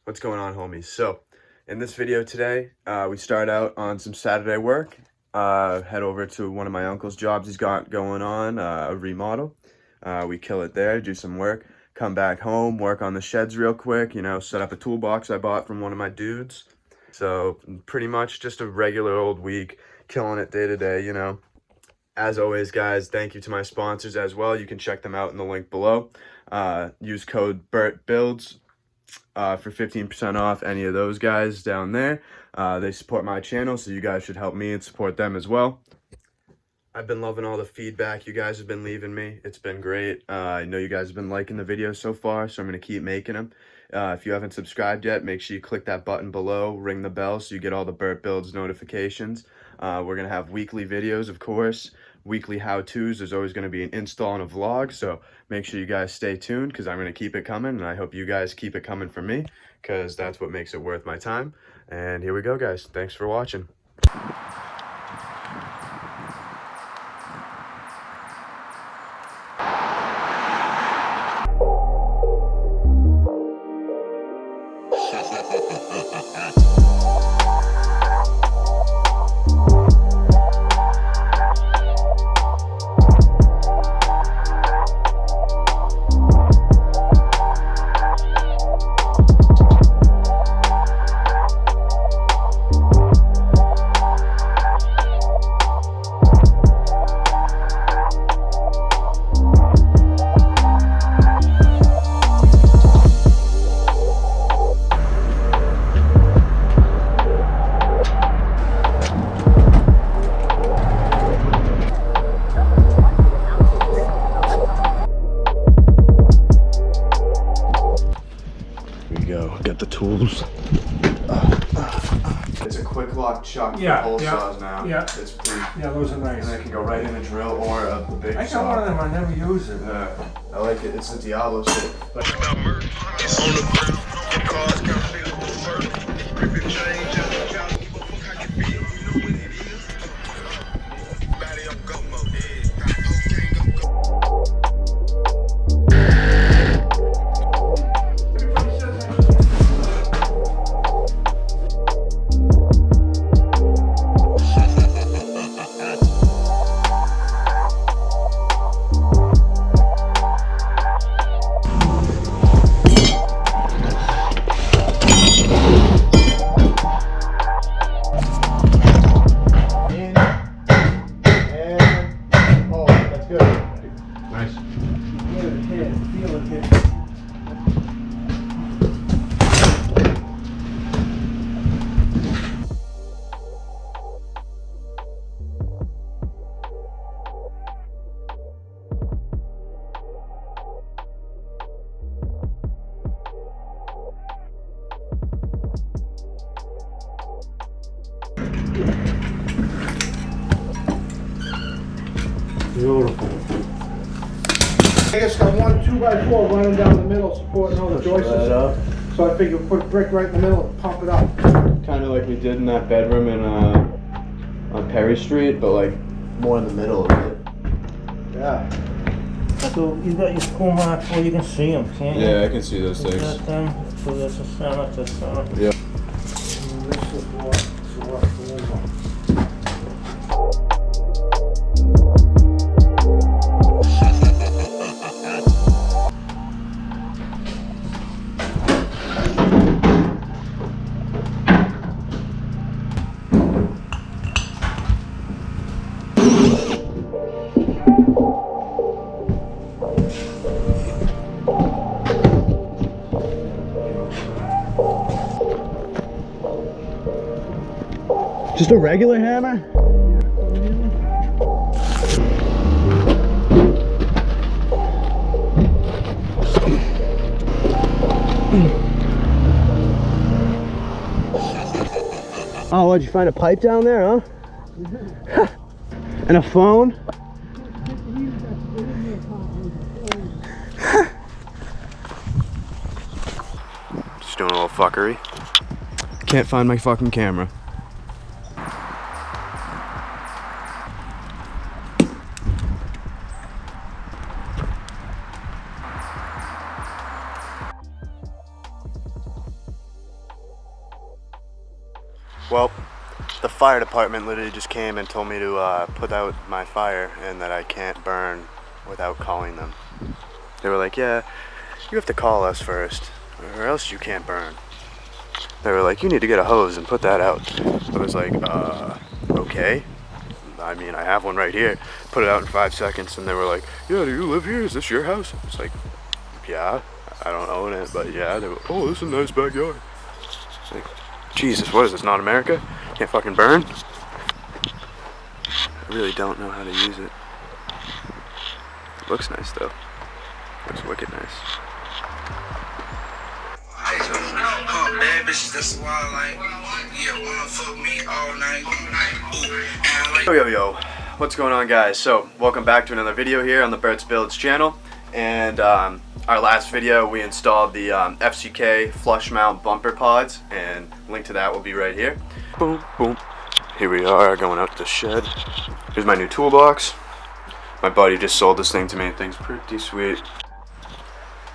What's going on, homies? So in this video today, we start out on some Saturday work. Head over to one of my uncle's jobs he's got going on, a remodel. We kill it there, do some work, come back home, work on the sheds real quick, you know, set up a toolbox I bought from one of my dudes. So pretty much just a regular old week, killing it day to day, you know. As always, guys, thank you to my sponsors as well. You can check them out in the link below. Use code BERT BUILDS for 15% off any of those guys down there. They support my channel, so you guys should help me and support them as well. I've been loving all the feedback you guys have been leaving me. It's been great. I know you guys have been liking the videos so far, so I'm going to keep making them. If you haven't subscribed yet, make sure you click that button below, ring the bell so you get all the BERT Builds notifications. We're going to have weekly videos, of course, weekly how-tos. There's always going to be an install and a vlog, so make sure you guys stay tuned because I'm going to keep it coming, and I hope you guys keep it coming for me because that's what makes it worth my time. And here we go, guys. Thanks for watching. Get the tools. It's a quick lock chuck for pole saws now. Yeah, it's pretty. Yeah, those are nice. And it can go right in a drill or a big saw. I got one of them. I never use it. I like it. It's the Diablo shape. It's on the ground. Your cars got filled with fur. Grip and change. Y'all give a fuck how you feel. You know what it is. Body on go mode. Beautiful. I just got one 2x4 running down the middle, supporting all the joists. So I figured put a brick right in the middle and pump it up. Kind of like we did in that bedroom in on Perry Street, but like more in the middle of it. Yeah. So you got your school marks where you can see them, can't you? Yeah, I can see those things. Got them. So that's a center to center. Yeah. And this is what Just a regular hammer? Oh, what'd you find a pipe down there, huh? And a phone? Just doing a little fuckery. Can't find my fucking camera. Well, the fire department literally just came and told me to put out my fire and that I can't burn without calling them. They were like, yeah, you have to call us first or else you can't burn. They were like, you need to get a hose and put that out. I was like, okay. I mean, I have one right here. Put it out in 5 seconds, and they were like, yeah, do you live here? Is this your house? I was like, yeah, I don't own it, but yeah. They were, oh, this is a nice backyard. Like, Jesus, what is this, not America? Can't fucking burn? I really don't know how to use it. It looks nice, though. Looks wicked nice. Bad bitches, that's why I like, yeah, wanna fuck me all night. Ooh, and I like. Yo, what's going on, guys? So, welcome back to another video here on the BERT BUILDS channel. And our last video, we installed the FCK flush mount bumper pods, and link to that will be right here. Boom, boom. Here we are, going out to the shed. Here's my new toolbox. My buddy just sold this thing to me. Thing's pretty sweet.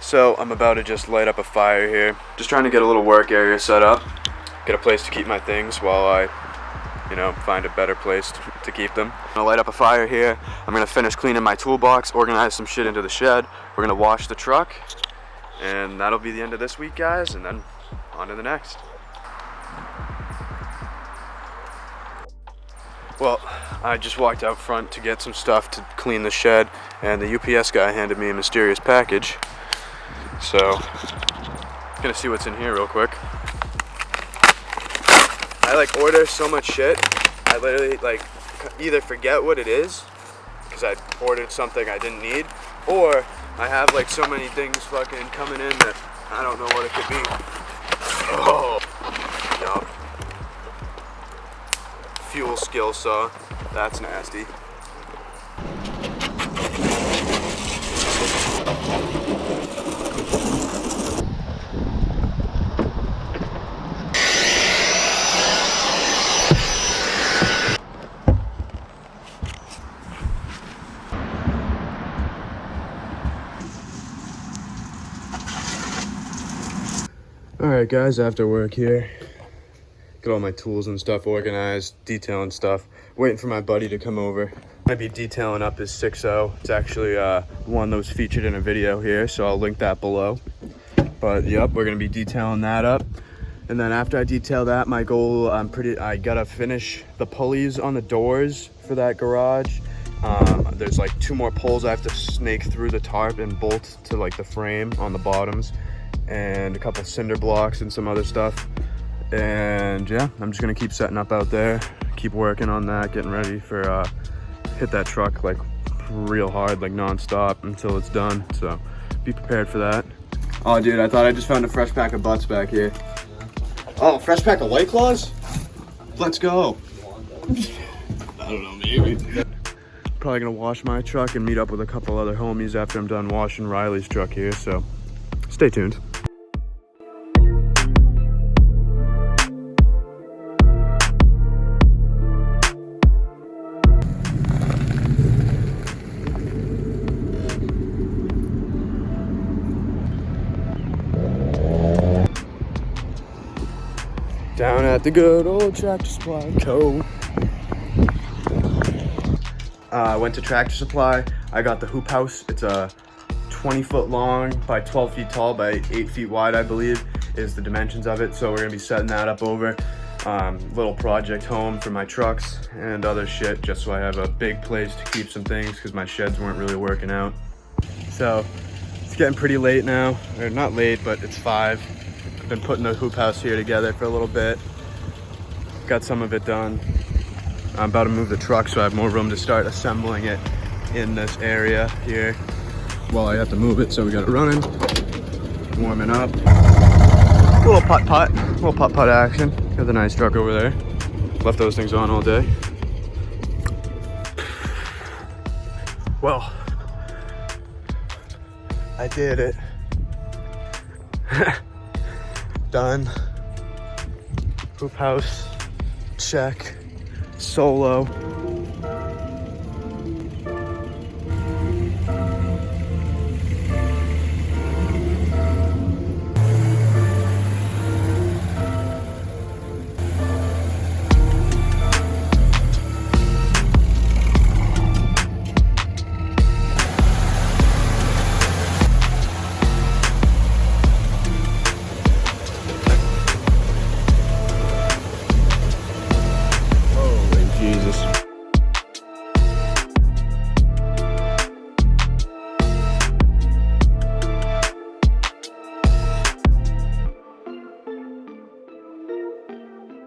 So I'm about to just light up a fire here. Just trying to get a little work area set up. Get a place to keep my things while I, find a better place to keep them. I'm gonna light up a fire here. I'm gonna finish cleaning my toolbox, organize some shit into the shed. We're gonna wash the truck. And that'll be the end of this week, guys. And then on to the next. Well, I just walked out front to get some stuff to clean the shed. And the UPS guy handed me a mysterious package. So, gonna see what's in here real quick. I order so much shit, I literally either forget what it is, because I ordered something I didn't need, or I have so many things fucking coming in that I don't know what it could be. Oh, yup. Fuel skill saw, that's nasty. Alright guys, after work here, get all my tools and stuff organized, detailing stuff, waiting for my buddy to come over. Might be detailing up his 6.0. It's actually one that was featured in a video here, so I'll link that below. But yep, we're gonna be detailing that up. And then after I detail that, my goal, I gotta finish the pulleys on the doors for that garage. There's 2 more poles I have to snake through the tarp and bolt to the frame on the bottoms, and a couple cinder blocks and some other stuff. And yeah, I'm just gonna keep setting up out there, keep working on that, getting ready for hit that truck real hard, non-stop until it's done. So be prepared for that. Oh dude, I thought I just found a fresh pack of butts back here. Oh, fresh pack of White Claws? Let's go. I don't know, maybe. Probably gonna wash my truck and meet up with a couple other homies after I'm done washing Riley's truck here, so stay tuned. Down at the good old Tractor Supply Co. I went to Tractor Supply. I got the hoop house. It's a 20 foot long by 12 feet tall by 8 feet wide, I believe, is the dimensions of it. So we're gonna be setting that up over. Little project home for my trucks and other shit, just so I have a big place to keep some things, because my sheds weren't really working out. So it's getting pretty late now, or not late, but it's 5. I've been putting the hoop house here together for a little bit. Got some of it done. I'm about to move the truck so I have more room to start assembling it in this area here. Well, I have to move it, so we got it running, warming up. A little putt-putt action. Got the nice truck over there. Left those things on all day. Well, I did it. Done. Hoop house, check. Solo.